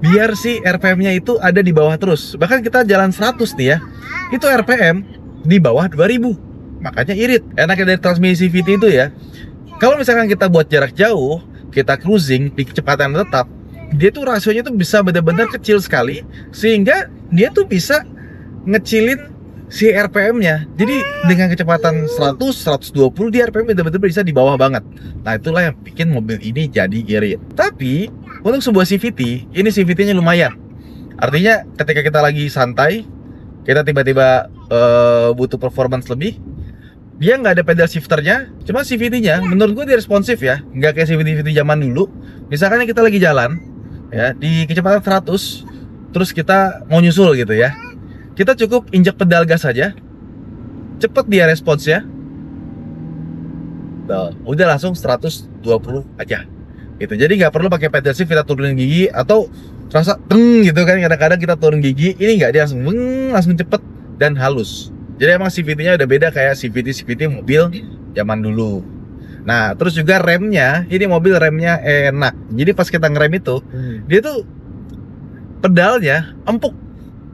biar si RPM-nya itu ada di bawah terus. Bahkan kita jalan 100 nih ya, itu RPM di bawah 2000. Makanya irit. Enaknya dari transmisi CVT itu ya, kalau misalkan kita buat jarak jauh, kita cruising di kecepatan tetap, dia tuh rasionya tuh bisa benar-benar kecil sekali, sehingga dia tuh bisa ngecilin si RPM-nya. Jadi dengan kecepatan 100, 120 dia RPM benar-benar bisa di bawah banget. Nah itulah yang bikin mobil ini jadi irit. Tapi untuk sebuah CVT, ini CVT-nya lumayan. Artinya ketika kita lagi santai, kita tiba-tiba butuh performance lebih, dia nggak ada pedal shifternya, cuma CVT-nya menurut gue dia responsif ya, nggak kayak CVT zaman dulu. Misalkan kita lagi jalan ya di kecepatan 100, terus kita mau nyusul gitu ya, kita cukup injak pedal gas aja, cepet dia responsnya. Nah, udah langsung 120 aja gitu. Jadi nggak perlu pakai pedal shift kita turunin gigi atau terasa teng gitu kan. Kadang-kadang kita turun gigi, ini nggak, dia langsung langsung cepet dan halus. Jadi emang CVT-nya udah beda kayak CVT mobil zaman dulu. Nah, terus juga remnya, ini mobil remnya enak. Jadi pas kita ngerem itu, dia tuh pedalnya empuk,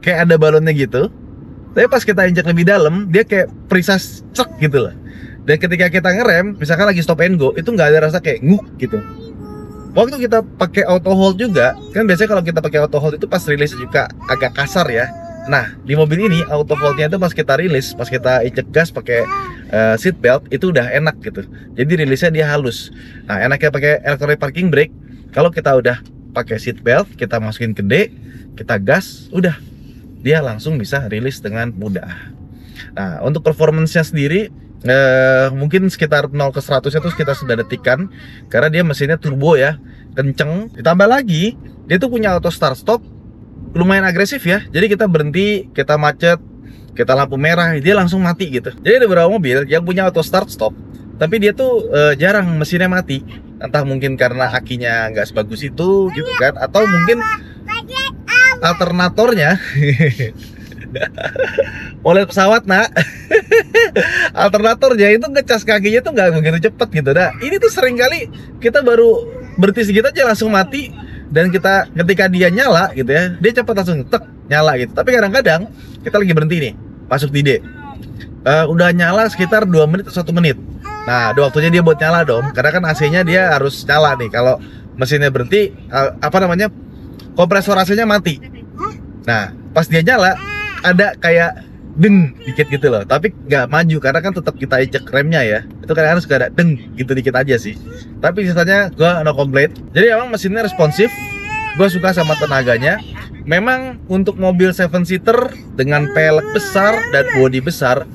kayak ada balonnya gitu. Tapi pas kita injak lebih dalam, dia kayak perisas cek gitu lah. Dan ketika kita ngerem, misalkan lagi stop and go, itu nggak ada rasa kayak nguk gitu. Waktu kita pakai auto hold juga, kan biasanya kalau kita pakai auto hold itu pas rilis juga agak kasar ya. Nah, di mobil ini auto hold-nya itu pas kita rilis, pas kita injek gas pakai seat belt itu udah enak gitu. Jadi rilisnya dia halus. Nah, enaknya pakai electronic parking brake, kalau kita udah pakai seat belt, kita masukin ke D, kita gas, udah dia langsung bisa rilis dengan mudah. Nah, untuk performance-nya sendiri mungkin sekitar 0 ke 100 nya tuh kita sudah detikan, karena dia mesinnya turbo ya, kenceng. Ditambah lagi dia tuh punya auto start stop lumayan agresif ya. Jadi kita berhenti, kita macet, kita lampu merah, dia langsung mati gitu. Jadi ada beberapa mobil yang punya auto start stop, tapi dia tuh jarang mesinnya mati. Entah mungkin karena akinya nggak sebagus itu gitu kan, atau mungkin alternatornya mau lihat pesawat nak. Alternatornya itu ngecas kakinya tuh nggak begitu cepet gitu. Nah, ini tuh sering kali kita baru berhenti segitu aja langsung mati. Dan kita ketika dia nyala gitu ya, dia cepat langsung tek nyala gitu. Tapi kadang-kadang kita lagi berhenti nih, masuk di D, udah nyala sekitar 2 menit atau 1 menit. Nah, ada waktunya dia buat nyala dong, karena kan AC-nya dia harus nyala nih. Kalau mesinnya berhenti, kompresor AC-nya mati. Nah, pas dia nyala, ada kayak deng dikit gitu loh, tapi nggak maju karena kan tetap kita injek remnya ya. Itu kadang-kadang suka ada deng gitu dikit aja sih. Tapi sisanya gua no complaint. Jadi emang mesinnya responsif. Gua suka sama tenaganya. Memang untuk mobil 7-seater dengan pelek besar dan bodi besar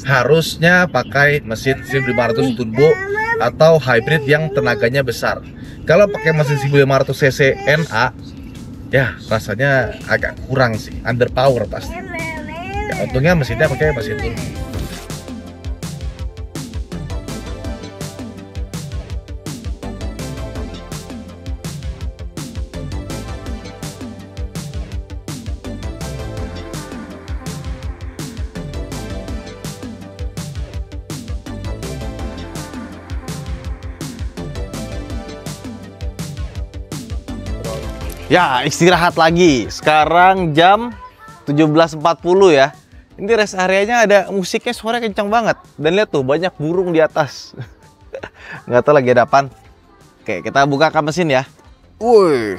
harusnya pakai mesin 1500 turbo atau hybrid yang tenaganya besar. Kalau pakai mesin 1500 cc NA, ya rasanya agak kurang sih, underpower pasti. Ya, untungnya mesinnya pakai mesin turbo. Ya, istirahat lagi. Sekarang jam 17.40 ya. Ini rest areanya ada musiknya, suaranya kencang banget. Dan lihat tuh, banyak burung di atas. Nggak tahu lagi ada apaan. Oke, kita buka kap mesin ya. Wih,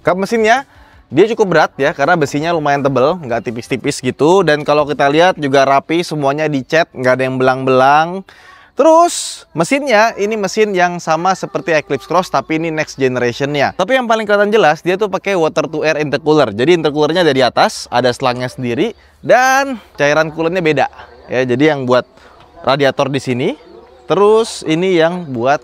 kap mesinnya dia cukup berat ya, karena besinya lumayan tebel, nggak tipis-tipis gitu. Dan kalau kita lihat juga rapi, semuanya dicat, nggak ada yang belang-belang. Terus mesinnya ini mesin yang sama seperti Eclipse Cross, tapi ini next generation-nya. Tapi yang paling kelihatan jelas dia tuh pakai water to air intercooler. Jadi intercoolernya ada di atas, ada selangnya sendiri, dan cairan coolernya beda. Ya, jadi yang buat radiator di sini, terus ini yang buat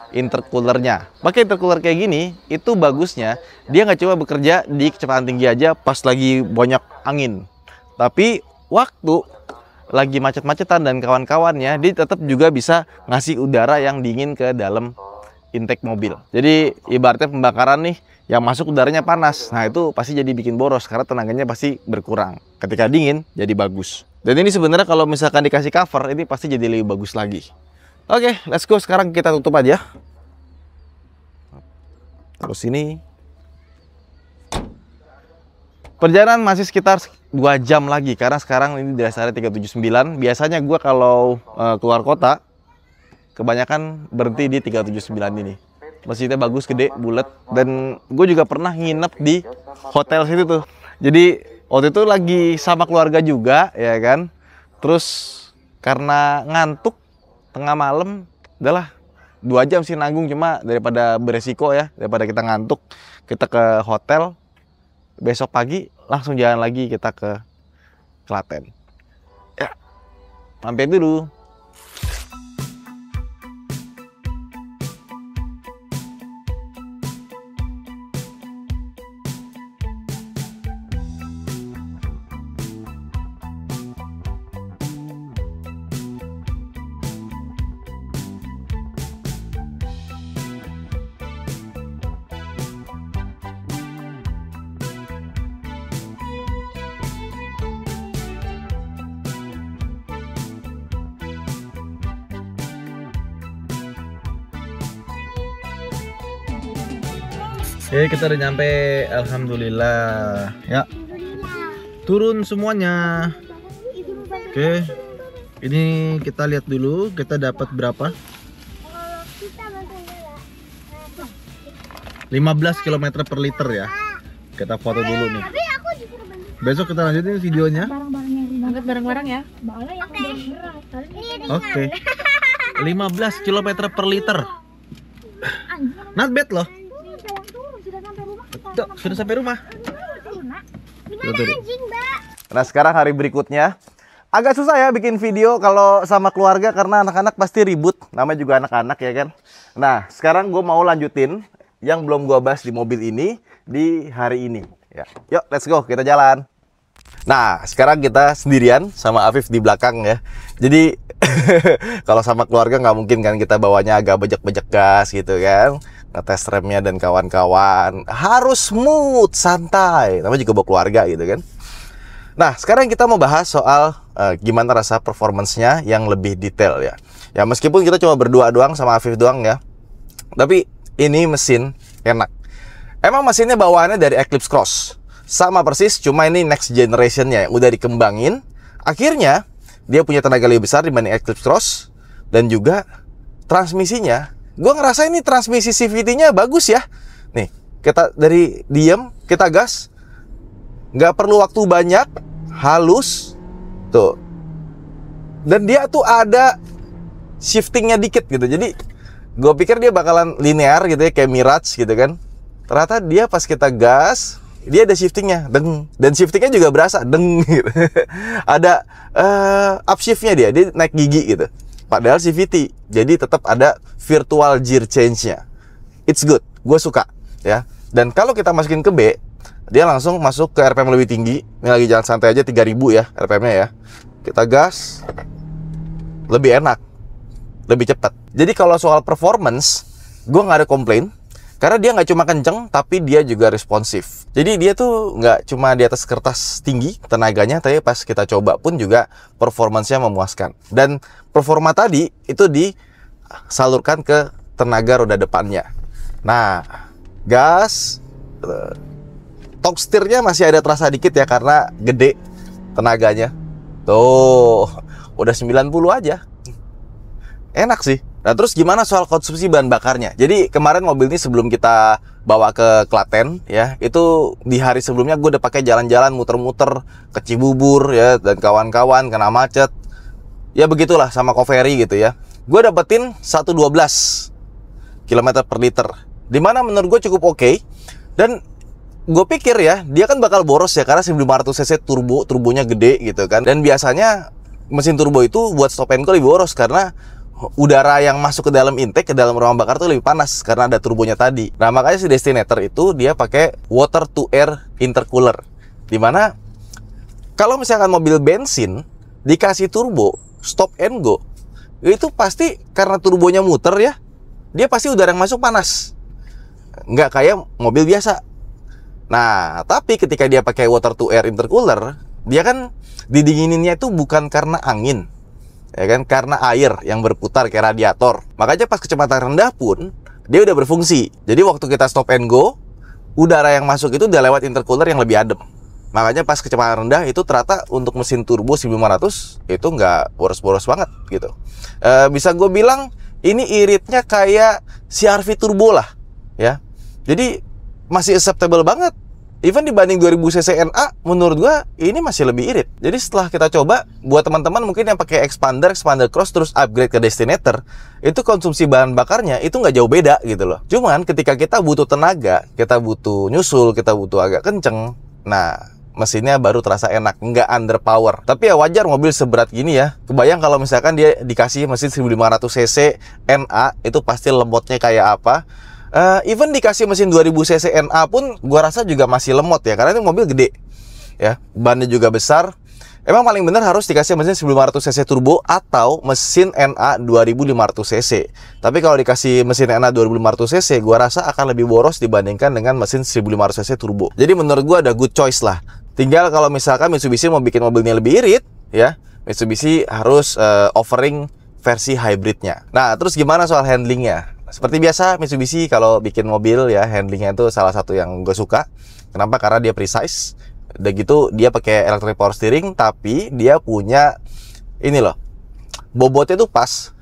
intercoolernya. Pakai intercooler kayak gini, itu bagusnya dia nggak cuma bekerja di kecepatan tinggi aja pas lagi banyak angin, tapi waktu lagi macet-macetan dan kawan-kawannya, dia tetap juga bisa ngasih udara yang dingin ke dalam intake mobil. Jadi ibaratnya pembakaran nih, yang masuk udaranya panas. Nah, itu pasti jadi bikin boros karena tenaganya pasti berkurang. Ketika dingin jadi bagus. Dan ini sebenarnya kalau misalkan dikasih cover, ini pasti jadi lebih bagus lagi. Oke, let's go. Sekarang kita tutup aja. Terus ini perjalanan masih sekitar 2 jam lagi, karena sekarang ini di rest area 379. Biasanya gue kalau keluar kota kebanyakan berhenti di 379 ini. Masjidnya bagus, gede, bulat. Dan gue juga pernah nginep di hotel situ tuh. Jadi waktu itu lagi sama keluarga juga ya kan. Terus karena ngantuk tengah malam, udahlah 2 jam sih nanggung, cuma daripada beresiko ya, daripada kita ngantuk, kita ke hotel. Besok pagi langsung jalan lagi kita ke Klaten. Ya, mampir dulu. Oke, kita udah nyampe, alhamdulillah. Ya, turun semuanya. Oke, ini kita lihat dulu kita dapat berapa. 15 km per liter ya. Kita foto dulu nih. Besok kita lanjutin videonya. Angkat bareng-bareng ya. Oke. 15 km per liter. Not bad loh. Tuh, sudah sampai rumah. Nah, sekarang hari berikutnya. Agak susah ya bikin video kalau sama keluarga karena anak-anak pasti ribut. Namanya juga anak-anak ya kan. Nah, sekarang gue mau lanjutin yang belum gue bahas di mobil ini di hari ini. Ya. Yuk, let's go, kita jalan. Nah, sekarang kita sendirian sama Afif di belakang ya. Jadi kalau sama keluarga nggak mungkin kan kita bawanya agak bejek-bejek gas gitu kan. Ngetes remnya dan kawan-kawan. Harus smooth, santai. Namanya juga bawa keluarga gitu kan. Nah, sekarang kita mau bahas soal gimana rasa performance-nya yang lebih detail ya. Ya, meskipun kita cuma berdua doang sama Afif doang ya. Tapi ini mesin enak. Emang mesinnya bawaannya dari Eclipse Cross. Sama persis, cuma ini next generation-nya yang udah dikembangin. Akhirnya, dia punya tenaga lebih besar dibanding Eclipse Cross. Dan juga transmisinya. Gue ngerasa ini transmisi CVT-nya bagus ya. Nih, kita dari diem, kita gas. Nggak perlu waktu banyak, halus. Tuh. Dan dia tuh ada shiftingnya dikit gitu. Jadi, gue pikir dia bakalan linear gitu ya, kayak Mirage gitu kan. Ternyata dia pas kita gas, dia ada shiftingnya, deng. Dan shiftingnya juga berasa, deng gitu. Ada upshiftnya dia naik gigi gitu. Padahal CVT, jadi tetap ada virtual gear change-nya. It's good, gue suka ya. Dan kalau kita masukin ke B, dia langsung masuk ke RPM lebih tinggi. Ini lagi jalan santai aja 3000 ya RPM-nya ya. Kita gas, lebih enak, lebih cepat. Jadi kalau soal performance, gue nggak ada komplain. Karena dia nggak cuma kenceng, tapi dia juga responsif. Jadi dia tuh nggak cuma di atas kertas tinggi tenaganya, tapi pas kita coba pun juga performance-nya memuaskan. Dan performa tadi itu disalurkan ke tenaga roda depannya. Nah, gas, top steer-nya masih ada terasa dikit ya karena gede tenaganya. Tuh, udah 90 aja. Enak sih. Nah, terus gimana soal konsumsi bahan bakarnya? Jadi kemarin mobil ini sebelum kita bawa ke Klaten ya, itu di hari sebelumnya gue udah pakai jalan-jalan muter-muter ke Cibubur ya, dan kawan-kawan kena macet. Ya begitulah sama Coveri gitu ya. Gue dapetin 112 km per liter. Dimana menurut gue cukup oke. Dan gue pikir ya, dia kan bakal boros ya karena 1500 cc turbonya gede gitu kan. Dan biasanya mesin turbo itu buat stop and go lebih boros karena udara yang masuk ke dalam intake, ke dalam ruang bakar tuh lebih panas karena ada turbonya tadi. Nah, makanya si Destinator itu dia pakai water to air intercooler. Dimana kalau misalkan mobil bensin dikasih turbo stop and go, itu pasti karena turbonya muter ya, dia pasti udara yang masuk panas. Nggak kayak mobil biasa. Nah, tapi ketika dia pakai water to air intercooler, dia kan didingininnya itu bukan karena angin, ya kan, karena air yang berputar kayak radiator. Makanya pas kecepatan rendah pun dia udah berfungsi. Jadi waktu kita stop and go, udara yang masuk itu udah lewat intercooler yang lebih adem. Makanya pas kecepatan rendah itu ternyata untuk mesin turbo 1500 itu nggak boros-boros banget gitu. Bisa gue bilang ini iritnya kayak CR-V turbo lah ya. Jadi masih acceptable banget. Even dibanding 2000 cc NA, menurut gua ini masih lebih irit. Jadi setelah kita coba, buat teman-teman mungkin yang pakai expander cross terus upgrade ke Destinator, itu konsumsi bahan bakarnya itu nggak jauh beda gitu loh. Cuman ketika kita butuh tenaga, kita butuh nyusul, kita butuh agak kenceng, nah mesinnya baru terasa enak, nggak underpower. Tapi ya wajar mobil seberat gini ya. Kebayang kalau misalkan dia dikasih mesin 1500 cc NA, itu pasti lemotnya kayak apa. Even dikasih mesin 2000 cc NA pun gua rasa juga masih lemot ya, karena ini mobil gede ya, bannya juga besar. Emang paling benar harus dikasih mesin 1500 cc turbo atau mesin NA 2500 cc. Tapi kalau dikasih mesin NA 2500 cc, gua rasa akan lebih boros dibandingkan dengan mesin 1500 cc turbo. Jadi menurut gua ada good choice lah. Tinggal kalau misalkan Mitsubishi mau bikin mobilnya lebih irit ya, Mitsubishi harus offering versi hybridnya. Nah, terus gimana soal handlingnya? Seperti biasa Mitsubishi kalau bikin mobil ya, handlingnya itu salah satu yang gue suka. Kenapa? Karena dia precise. Udah gitu dia pakai electronic power steering, tapi dia punya ini loh, bobotnya tuh pas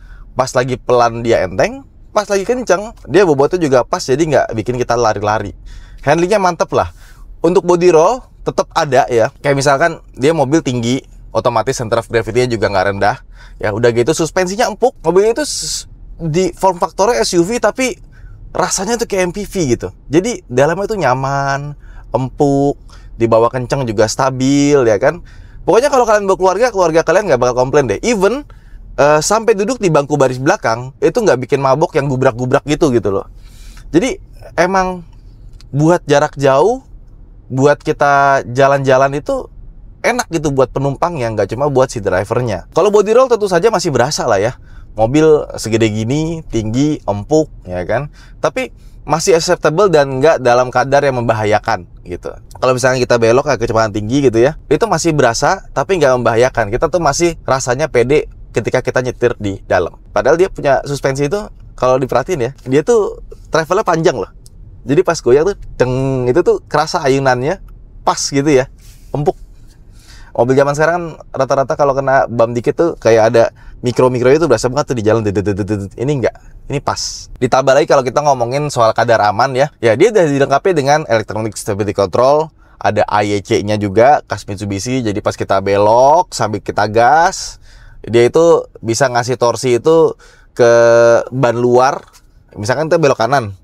lagi pelan dia enteng, pas lagi kenceng dia bobotnya juga pas, jadi nggak bikin kita lari-lari. Handlingnya mantep lah. Untuk body roll tetap ada ya, kayak misalkan dia mobil tinggi, otomatis center of gravity-nya juga nggak rendah. Ya udah gitu suspensinya empuk. Mobilnya itu di form faktornya SUV tapi rasanya tuh kayak MPV gitu. Jadi dalamnya tuh nyaman, empuk, dibawa kenceng juga stabil ya kan. Pokoknya kalau kalian bawa keluarga kalian nggak bakal komplain deh. Even sampai duduk di bangku baris belakang itu nggak bikin mabok yang gubrak-gubrak gitu loh. Jadi emang buat jarak jauh, buat kita jalan-jalan itu enak gitu buat penumpang yang nggak cuma buat si drivernya. Kalau body roll tentu saja masih berasa lah ya. Mobil segede gini, tinggi, empuk, ya kan. Tapi masih acceptable dan nggak dalam kadar yang membahayakan gitu. Kalau misalnya kita belok ke kecepatan tinggi gitu ya, itu masih berasa tapi nggak membahayakan. Kita tuh masih rasanya pede ketika kita nyetir di dalam. Padahal dia punya suspensi itu, kalau diperhatiin ya, dia tuh travelnya panjang loh. Jadi pas goyang tuh, deng, itu tuh kerasa ayunannya pas gitu ya, empuk. Mobil zaman sekarang kan rata-rata kalau kena bump dikit tuh kayak ada mikro-mikro itu berasa banget tuh di jalan. Ini enggak, ini pas. Ditambah lagi kalau kita ngomongin soal kadar aman ya, dia udah dilengkapi dengan electronic stability control, ada AYC-nya juga khas Mitsubishi. Jadi pas kita belok sambil kita gas, dia itu bisa ngasih torsi itu ke ban luar. Misalkan kita belok kanan,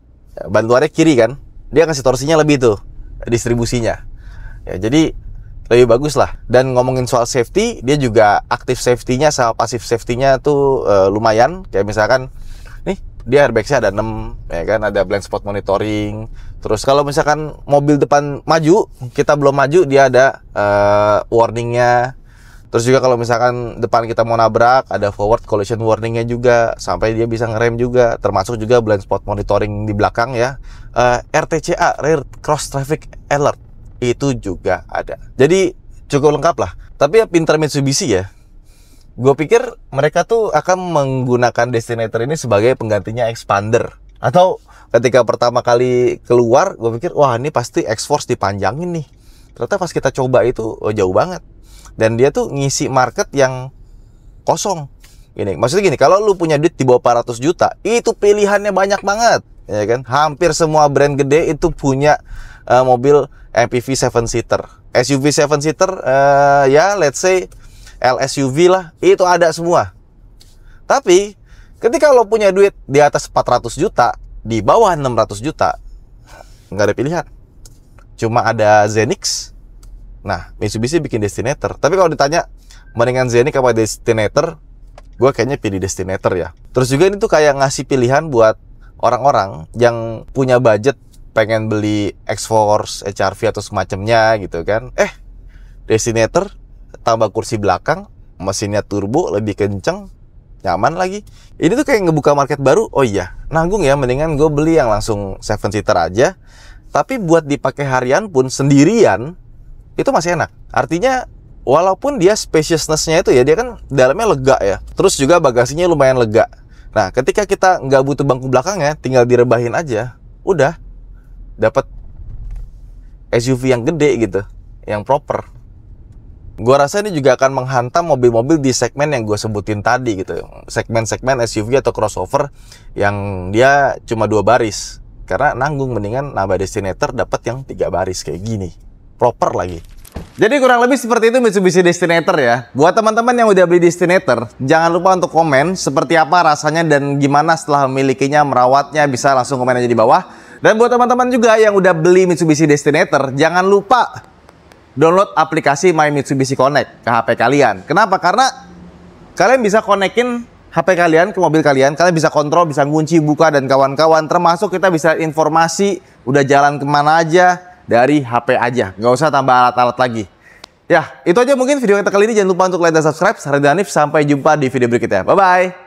ban luarnya kiri kan, dia ngasih torsinya lebih tuh distribusinya. Ya jadi lebih bagus lah. Dan ngomongin soal safety, dia juga aktif safety-nya sama pasif safety-nya tuh lumayan. Kayak misalkan nih, dia airbag-nya ada 6 ya kan, ada blind spot monitoring. Terus kalau misalkan mobil depan maju, kita belum maju, dia ada warning-nya. Terus juga kalau misalkan depan kita mau nabrak, ada forward collision warning-nya juga, sampai dia bisa ngerem juga. Termasuk juga blind spot monitoring di belakang ya. RTCA, Rear Cross Traffic Alert, itu juga ada. Jadi cukup lengkap lah. Tapi ya pintar Mitsubishi ya. Gue pikir mereka tuh akan menggunakan Destinator ini sebagai penggantinya Expander. Atau ketika pertama kali keluar, gue pikir wah ini pasti X-Force dipanjangin nih. Ternyata pas kita coba itu jauh banget. Dan dia tuh ngisi market yang kosong. Gini, maksudnya gini, kalau lu punya duit di bawah 400 juta, itu pilihannya banyak banget, ya kan? Hampir semua brand gede itu punya mobil MPV 7-seater. SUV 7-seater, ya let's say LSUV lah, itu ada semua. Tapi ketika lo punya duit di atas 400 juta, di bawah 600 juta, nggak ada pilihan. Cuma ada Zenix. Nah, Mitsubishi bikin Destinator. Tapi kalau ditanya mendingan Zenix apa Destinator, gue kayaknya pilih Destinator ya. Terus juga ini tuh kayak ngasih pilihan buat orang-orang yang punya budget pengen beli X-Force, HR-V atau semacamnya gitu kan. Destinator tambah kursi belakang, mesinnya turbo, lebih kenceng, nyaman lagi. Ini tuh kayak ngebuka market baru. Oh iya, nanggung ya, mendingan gue beli yang langsung 7-seater aja. Tapi buat dipakai harian pun sendirian itu masih enak. Artinya walaupun dia spaciousness-nya itu ya, dia kan dalamnya lega ya. Terus juga bagasinya lumayan lega. Nah, ketika kita nggak butuh bangku belakangnya, tinggal direbahin aja, udah dapat SUV yang gede gitu, yang proper. Gua rasa ini juga akan menghantam mobil-mobil di segmen yang gue sebutin tadi gitu. Segmen-segmen SUV atau crossover yang dia cuma 2 baris. Karena nanggung, mendingan nambah Destinator dapat yang 3 baris kayak gini. Proper lagi. Jadi kurang lebih seperti itu Mitsubishi Destinator ya. Buat teman-teman yang udah beli Destinator, jangan lupa untuk komen seperti apa rasanya dan gimana setelah memilikinya, merawatnya, bisa langsung komen aja di bawah. Dan buat teman-teman juga yang udah beli Mitsubishi Destinator, jangan lupa download aplikasi My Mitsubishi Connect ke HP kalian. Kenapa? Karena kalian bisa konekin HP kalian ke mobil kalian, kalian bisa kontrol, bisa ngunci, buka, dan kawan-kawan. Termasuk kita bisa informasi udah jalan kemana aja dari HP aja, nggak usah tambah alat-alat lagi. Ya, itu aja mungkin video kita kali ini. Jangan lupa untuk like dan subscribe. Saya Hanif, sampai jumpa di video berikutnya. Bye-bye.